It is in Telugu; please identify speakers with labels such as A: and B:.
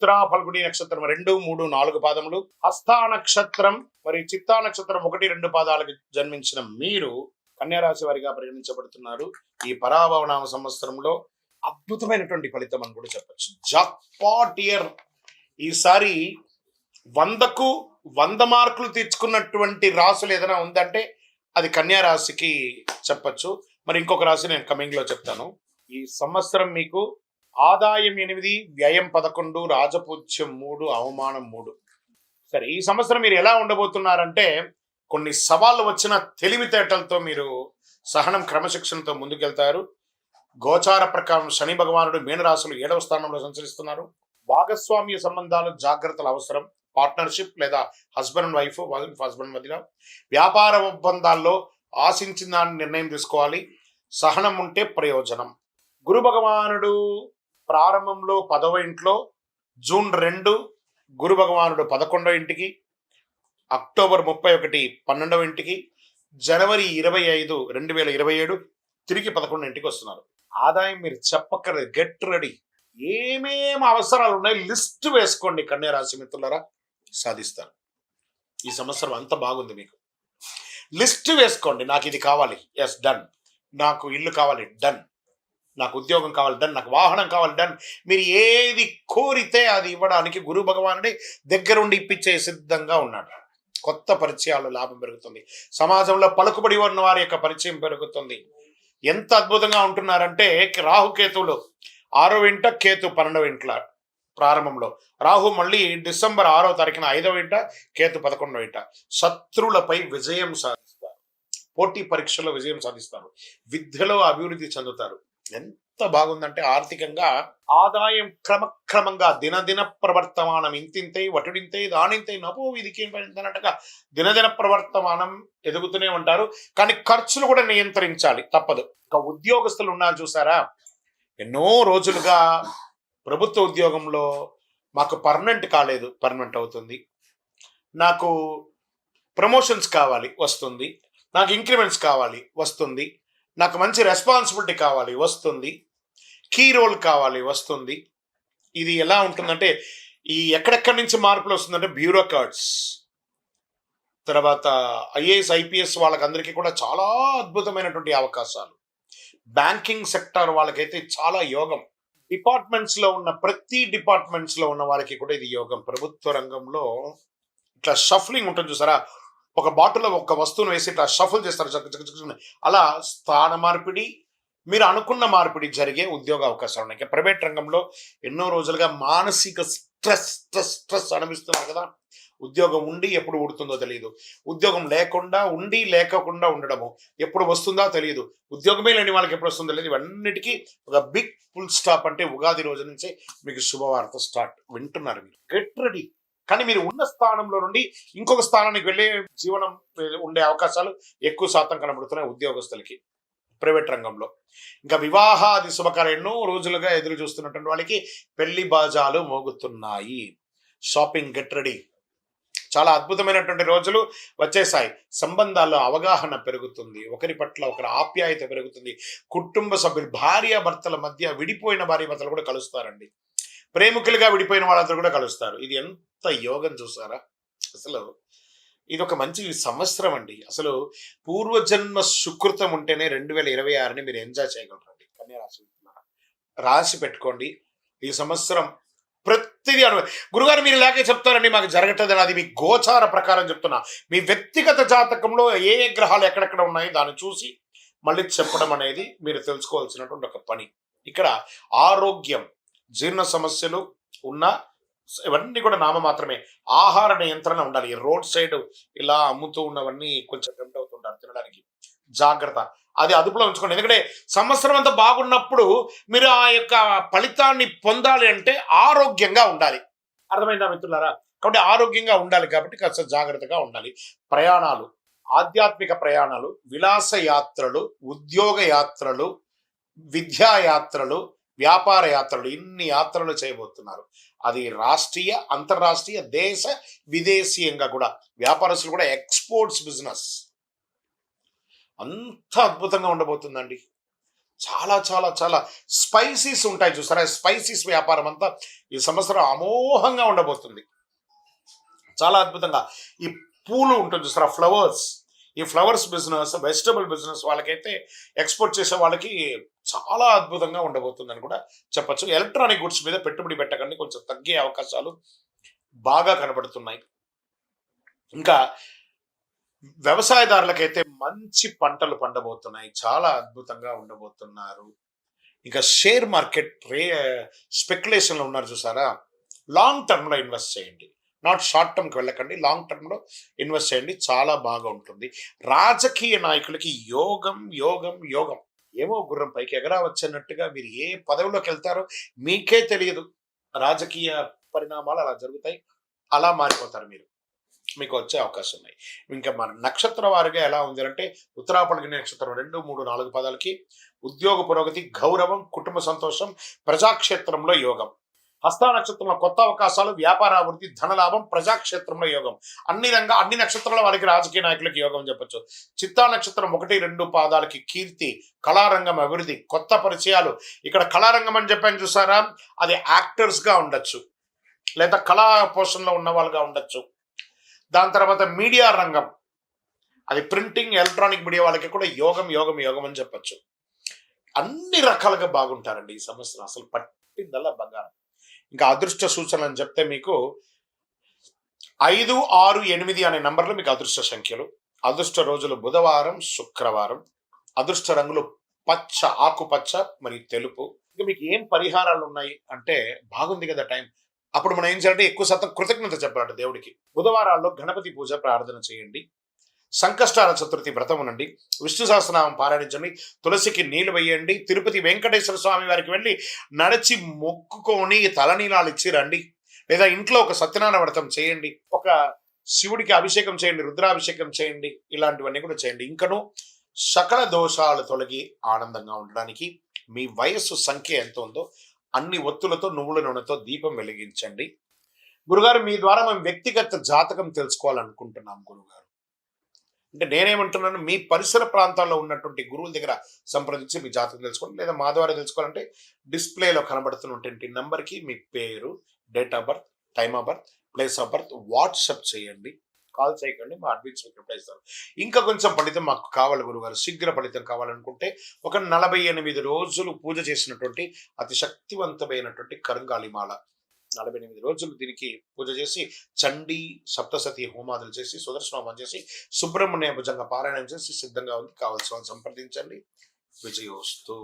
A: ఉత్తరా ఫల్గుని నక్షత్రం 2, 3, 4 పాదములు, హస్తా నక్షత్రం మరి చిత్తా నక్షత్రం 1, 2 పాదాలకు జన్మించిన మీరు కన్యారాశి వారిగా పరిగణించబడుతున్నారు. ఈ పరాభవనామ సంవత్సరంలో అద్భుతమైనటువంటి ఫలితం అని కూడా చెప్పచ్చు. Jackpot year. ఈసారి 100కు 100 మార్కులు తెచ్చుకున్నటువంటి రాశులు ఏదైనా ఉందంటే అది కన్యారాశికి చెప్పచ్చు. మరి ఇంకొక రాశి నేను కమింగ్ లో చెప్తాను. ఈ సంవత్సరం మీకు ఆదాయం 8, వ్యయం 11, రాజపూజ్యం 3, అవమానం 3. సరే, ఈ సంవత్సరం మీరు ఎలా ఉండబోతున్నారంటే కొన్ని సవాళ్ళు వచ్చిన తెలివితేటలతో మీరు సహనం క్రమశిక్షణతో ముందుకెళ్తారు. గోచార ప్రకారం శని భగవానుడు మీనరాశులు 7వ స్థానంలో సంచరిస్తున్నారు. భాగస్వామ్య సంబంధాలు జాగ్రత్తలు అవసరం. పార్ట్నర్షిప్ లేదా హస్బెండ్ అండ్ వైఫ్ హస్బెండ్ మధ్యలో వ్యాపార ఒప్పందాల్లో ఆశించిన దాన్ని నిర్ణయం తీసుకోవాలి. సహనం ఉంటే ప్రయోజనం. గురు భగవానుడు ప్రారంభంలో 10వ ఇంట్లో, జూన్ 2 గురు భగవానుడు 11వ ఇంటికి, అక్టోబర్ 31 12వ ఇంటికి, జనవరి 25 2027 తిరిగి 11వ ఇంటికి వస్తున్నారు. ఆదాయం మీరు చెప్పక్కర్లేదు, గెట్ రెడీ. ఏమేమి అవసరాలు ఉన్నాయి లిస్ట్ వేసుకోండి కన్యారాశి మిత్రులారా, సాధిస్తారు. ఈ సంవత్సరం అంత బాగుంది మీకు. లిస్ట్ వేసుకోండి. నాకు ఇది కావాలి, ఎస్ డన్. నాకు ఇల్లు కావాలి, డన్. నాకు ఉద్యోగం కావాలి, డన్. నాకు వాహనం కావాలి, డన్. మీరు ఏది కోరితే అది ఇవ్వడానికి గురు భగవానుడి దగ్గరుండి ఇప్పించే సిద్ధంగా ఉన్నాడు. కొత్త పరిచయాలు లాభం పెరుగుతుంది. సమాజంలో పలుకుబడి ఉన్న వారి యొక్క పరిచయం పెరుగుతుంది. ఎంత అద్భుతంగా ఉంటున్నారంటే రాహుకేతువులు 6వ ఇంట, కేతు 12వ ఇంట్ల ప్రారంభంలో. రాహు మళ్ళీ డిసెంబర్ 6వ తారీఖున 5వ ఇంట, కేతు 11వ ఇంట. శత్రువులపై విజయం సాధిస్తారు. పోటీ పరీక్షలో విజయం సాధిస్తారు. విద్యలో అభివృద్ధి చెందుతారు. ఎంత బాగుందంటే ఆర్థికంగా ఆదాయం క్రమక్రమంగా దినదిన ప్రవర్తమానం ఇంతింతై వటుడింతై దానింతై నపో విధికి అన్నట్టుగా దినదిన ప్రవర్తమానం ఎదుగుతూనే ఉంటారు. కానీ ఖర్చులు కూడా నియంత్రించాలి, తప్పదు. ఇంకా ఉద్యోగస్తులు ఉన్నారు చూసారా, ఎన్నో రోజులుగా ప్రభుత్వ ఉద్యోగంలో మాకు పర్మనెంట్ కాలేదు, పర్మనెంట్ అవుతుంది. నాకు ప్రమోషన్స్ కావాలి, వస్తుంది. నాకు ఇంక్రిమెంట్స్ కావాలి, వస్తుంది. నాకు మంచి రెస్పాన్సిబిలిటీ కావాలి, వస్తుంది. కీ రోల్ కావాలి, వస్తుంది. ఇది ఎలా ఉంటుందంటే ఈ ఎక్కడెక్కడి నుంచి మార్పులు వస్తుందంటే బ్యూరోక్రాట్స్, తర్వాత ఐఏఎస్ ఐపీఎస్ వాళ్ళకందరికీ కూడా చాలా అద్భుతమైనటువంటి అవకాశాలు. బ్యాంకింగ్ సెక్టార్ వాళ్ళకైతే చాలా యోగం. డిపార్ట్మెంట్స్లో ఉన్న ప్రతి డిపార్ట్మెంట్స్లో ఉన్న వారికి కూడా ఇది యోగం. ప్రభుత్వ రంగంలో ఇట్లా షఫ్లింగ్ ఉంటుంది చూసారా, ఒక బాటిల్లో ఒక వస్తువును వేసి ఇట్లా షఫుల్ చేస్తారు. అలా స్థాన మార్పిడి, మీరు అనుకున్న మార్పిడి జరిగే ఉద్యోగ అవకాశాలు ఉన్నాయి. ప్రైవేట్ రంగంలో ఎన్నో రోజులుగా మానసిక స్ట్రెస్ అనుభవిస్తున్నారు కదా. ఉద్యోగం ఉండి ఎప్పుడు ఉడుతుందో తెలియదు, ఉద్యోగం లేకుండా ఉండి లేకుండా ఉండడము ఎప్పుడు వస్తుందో తెలియదు, ఉద్యోగమే లేని వాళ్ళకి ఎప్పుడు వస్తుందో తెలియదు. ఇవన్నిటికీ ఒక బిగ్ ఫుల్ స్టాప్ అంటే ఉగాది రోజు నుంచే మీకు శుభవార్త స్టార్ట్. వింటున్నారు మీరు, గెట్ రెడీ. కానీ మీరు ఉన్న స్థానంలో నుండి ఇంకొక స్థానానికి వెళ్ళే జీవనం ఉండే అవకాశాలు ఎక్కువ శాతం కనబడుతున్నాయి ఉద్యోగస్తులకి ప్రైవేట్ రంగంలో. ఇంకా వివాహాది శుభకార్యం ఎన్నో రోజులుగా ఎదురు చూస్తున్నటువంటి వాళ్ళకి పెళ్లి బాజాలు మోగుతున్నాయి. Shopping, get ready. చాలా అద్భుతమైనటువంటి రోజులు వచ్చేసాయి. సంబంధాల్లో అవగాహన పెరుగుతుంది, ఒకరి పట్ల ఒకరి ఆప్యాయత పెరుగుతుంది. కుటుంబ సభ్యులు, భార్యాభర్తల మధ్య విడిపోయిన భార్యాభర్తలు కూడా కలుస్తారండి. ప్రేమికులుగా విడిపోయిన వాళ్ళందరూ కూడా కలుస్తారు. ఇది ఎంత యోగం చూసారా. అసలు ఇది ఒక మంచి సంవత్సరం అండి. అసలు పూర్వజన్మ సుకృతం ఉంటేనే 2026ని మీరు ఎంజాయ్ చేయగలరండి. కన్యారాశి రాసి పెట్టుకోండి. ఈ సంవత్సరం ప్రతిదీ గురుగారు మీరు ఇలాగే చెప్తారండి, మాకు జరగట్లేదు. అది మీ గోచార ప్రకారం చెప్తున్నా. మీ వ్యక్తిగత జాతకంలో ఏ ఏ గ్రహాలు ఎక్కడెక్కడ ఉన్నాయో దాన్ని చూసి మళ్ళీ చెప్పడం అనేది మీరు తెలుసుకోవాల్సినటువంటి ఒక పని. ఇక్కడ ఆరోగ్యం, జీర్ణ సమస్యలు ఉన్న ఇవన్నీ కూడా నామ మాత్రమే. ఆహార నియంత్రణ ఉండాలి. రోడ్ సైడ్ ఇలా అమ్ముతూ ఉన్నవన్నీ కొంచెం టెంప్ట్ అవుతుంటారు తినడానికి, జాగ్రత్త. అది అదుపులో ఉంచుకోండి. ఎందుకంటే సంవత్సరం అంతా బాగున్నప్పుడు మీరు ఆ యొక్క ఫలితాన్ని పొందాలి అంటే ఆరోగ్యంగా ఉండాలి. అర్థమైందా మిత్రులారా? కాబట్టి ఆరోగ్యంగా ఉండాలి కాబట్టి కాస్త జాగ్రత్తగా ఉండాలి. ప్రయాణాలు, ఆధ్యాత్మిక ప్రయాణాలు, విలాస యాత్రలు, ఉద్యోగ యాత్రలు, విద్యా యాత్రలు, వ్యాపార యాత్రలు, ఇన్ని యాత్రలు చేయబోతున్నారు. అది రాష్ట్రీయ, అంతర్రాష్ట్రీయ, దేశ విదేశీయంగా కూడా. వ్యాపారస్తులు కూడా ఎక్స్పోర్ట్స్ బిజినెస్ అంత అద్భుతంగా ఉండబోతుందండి. చాలా చాలా చాలా స్పైసీస్ ఉంటాయి చూసారా, స్పైసీస్ వ్యాపారం అంతా ఈ సంవత్సరం అమోఘంగా ఉండబోతుంది. చాలా అద్భుతంగా ఈ పూలు ఉంటుంది చూసారా, ఫ్లవర్స్, ఈ ఫ్లవర్స్ బిజినెస్, వెజిటబుల్ బిజినెస్ వాళ్ళకైతే, ఎక్స్పోర్ట్ చేసే వాళ్ళకి చాలా అద్భుతంగా ఉండబోతుందని కూడా చెప్పొచ్చు. ఎలక్ట్రానిక్ గుడ్స్ మీద పెట్టుబడి పెట్టకండి, కొంచెం తగ్గే అవకాశాలు బాగా కనబడుతున్నాయి. ఇంకా వ్యవసాయదారులకైతే మంచి పంటలు పండబోతున్నాయి, చాలా అద్భుతంగా ఉండబోతున్నారు. ఇంకా షేర్ మార్కెట్ స్పెక్యులేషన్ లో ఉన్నారు చూసారా, లాంగ్ టర్మ్ లో ఇన్వెస్ట్ చేయండి, నాట్ షార్ట్ టర్మ్కి వెళ్ళకండి, లాంగ్ టర్మ్ లో ఇన్వెస్ట్ చేయండి, చాలా బాగా ఉంటుంది. రాజకీయ నాయకులకి యోగం యోగం యోగం. ఏమో గుర్రం పైకి ఎగరా వచ్చన్నట్టుగా మీరు ఏ పదవిలోకి వెళ్తారో మీకే తెలియదు. రాజకీయ పరిణామాలు అలా జరుగుతాయి, అలా మారిపోతారు మీరు, మీకు వచ్చే అవకాశం ఉన్నాయి. ఇంకా మన నక్షత్ర వారిగా ఎలా ఉంది అంటే, ఉత్తరాపల్లి నక్షత్రం 2, 3, 4 పాదాలకి ఉద్యోగ పురోగతి, గౌరవం, కుటుంబ సంతోషం, ప్రజాక్షేత్రంలో యోగం. హస్త నక్షత్రంలో కొత్త అవకాశాలు, వ్యాపార అభివృద్ధి, ధనలాభం, ప్రజాక్షేత్రంలో యోగం. అన్ని నక్షత్రాల వారికి రాజకీయ నాయకులకి యోగం చెప్పొచ్చు. చిత్తా నక్షత్రం 1, 2 పాదాలకి కీర్తి, కళారంగం అభివృద్ధి, కొత్త పరిచయాలు. ఇక్కడ కళారంగం అని చెప్పాను చూసారా, అది యాక్టర్స్ గా ఉండొచ్చు, లేదా కళా పోషణలో ఉన్న వాళ్ళుగా ఉండొచ్చు. దాని తర్వాత మీడియా రంగం, అది ప్రింటింగ్, ఎలక్ట్రానిక్ మీడియా వాళ్ళకి కూడా యోగం యోగం యోగం అని చెప్పొచ్చు. అన్ని రకాలుగా బాగుంటారండి ఈ సంవత్సరం, అసలు పట్టిందల్లా బంగారం. ఇంకా అదృష్ట సూచనలు అని చెప్తే మీకు 5, 6, 8 అనే నంబర్లు మీకు అదృష్ట సంఖ్యలు. అదృష్ట రోజులు బుధవారం, శుక్రవారం. అదృష్ట రంగులు పచ్చ, ఆకుపచ్చ మరియు తెలుపు. ఇంకా మీకు ఏం పరిహారాలు ఉన్నాయి అంటే, బాగుంది కదా టైం, అప్పుడు మనం ఏం చేయాలంటే ఎక్కువ శాతం కృతజ్ఞత చెప్పాలంటే దేవుడికి. బుధవారాల్లో గణపతి పూజ ప్రార్థన చేయండి, సంకష్టాల చతుర్థి వ్రతం ఉండండి, విష్ణు సహస్రనామం పారాయణించండి, తులసికి నీళ్లు వేయండి, తిరుపతి వెంకటేశ్వర స్వామి వారికి వెళ్ళి నడిచి మొక్కుకొని తలనీలాలు ఇచ్చి రండి, లేదా ఇంట్లో ఒక సత్యనారాయణ వ్రతం చేయండి, ఒక శివుడికి అభిషేకం చేయండి, రుద్రాభిషేకం చేయండి, ఇలాంటివన్నీ కూడా చేయండి. ఇంకను సకల దోషాలు తొలగి ఆనందంగా ఉండడానికి మీ వయస్సు సంఖ్య ఎంత ఉందో అన్ని ఒత్తులతో, నువ్వుల నూనెతో దీపం వెలిగించండి. గురుగారు, మీ ద్వారా మేము వ్యక్తిగత జాతకం తెలుసుకోవాలనుకుంటున్నాం గురుగారు అంటే, నేనేమంటున్నాను, మీ పరిసర ప్రాంతాల్లో ఉన్నటువంటి గురువుల దగ్గర సంప్రదించి మీ జాతకం తెలుసుకోండి, లేదా మా ద్వారా తెలుసుకోవాలంటే డిస్ప్లేలో కనబడుతున్నటువంటి నంబర్కి మీ పేరు, date of birth, time of birth, place of birth WhatsApp చేయండి, కాల్ చేయకండి, మా అడ్మిన్స్ మీకు రిప్లై ఇస్తారు. ఇంకా కొంచెం ఫలితం మాకు కావాలి గురుగారు, శీఘ్ర ఫలితం కావాలనుకుంటే ఒక 48 రోజులు పూజ చేసినటువంటి అతి శక్తివంతమైనటువంటి కరుంగాలిమాల, 48 రోజులు దీనికి పూజ చేసి, చండీ సప్తసతి హోమాదులు చేసి, సుదర్శన హోమం చేసి, సుబ్రహ్మణ్య భుజంగ పారాయణం చేసి సిద్ధంగా ఉంది. కావాల్సిన సంప్రదించండి. విజయోస్తు.